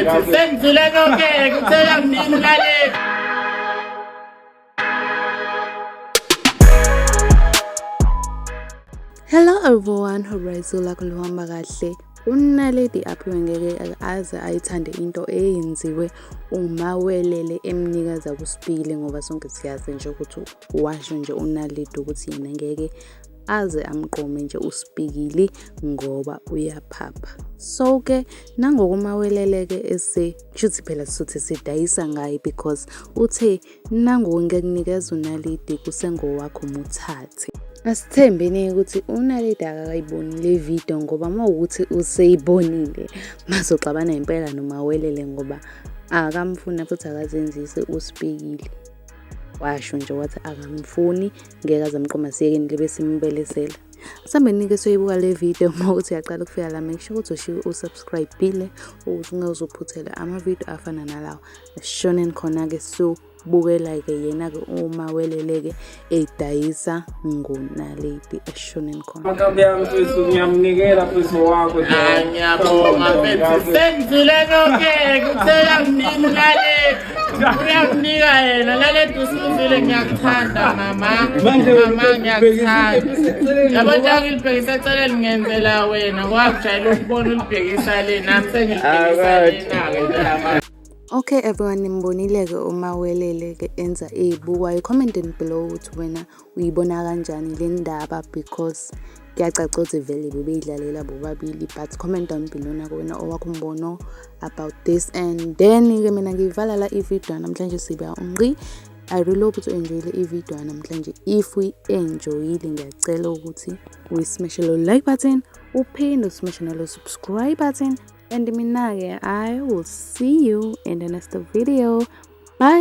mfethu sengizile konke kuthela mnini ngale. Hello everyone, Horizula kuhamba kahle. Unaledi aphiwe ngeke aze ayithande into eyenziwe uma welele emnikaza kusipili ngoba sonke siyazi nje ukuthi washo nje unaledi ukuthi yena ngeke aze amqome nje usipikili ngoba uyaphapha. So ke nangokuma weleleke ese kushuthi phela sithe sidayisa ngaye because uthe nangonke kunikeza unaledi kusengowakho muthathe. Asithembeni ukuthi unaledi akakayiboni le video ngoba mawukuthi useyibonile mazoxabana impela noma welele ngoba akamfuna futhi akazenzise usipikile. Washo nje wathi akamfuni ngeke azamqoma siyekeni libe simbelesela. Sambeni-ke soyibuka le video mawukuthi uyaqala ukufika la make sure ukuthi usubscribe-ile ukuthi ungazophuthela ama-video afana nalawo. Ashoneni khona-ke bukela-ke yena-ke uma welele-ke edayisa ngonaledi ashoneni khona. Makabi yami mfethu ngiyamnikela mfethu wakho. Ngiyabonga mfethu sengizile konke kuthela mnini ngale. Uyakunika yena naledi usifile ngiyakuthanda mama. Mama ngiyakuthanda. Yabo nje ngilibhekisa eceleni ngenzela wena wakujayela ukubona ulibhekisa le nami sengilibhekisa lena-ke. Okay everyone, nimbonile-ke uma welele-ke enza ey'bukwayo. Comment below ukuthi wena uyibona kanjani le ndaba because kuyacaca ukuthi vele bebeyidlalela bobabili, but comment down below na wena owakho umbono about this. And then-ke mina ngiyivala la ivideo namhlanje siba unqi. I really hope ukuthi enjoyile ivideo namhlanje. If uyi-enjoyile ngiyacela ukuthi uyismash lo like button, uphinde usmash nalo subscribe button. And mina-ke I will see you in the next video. Bye.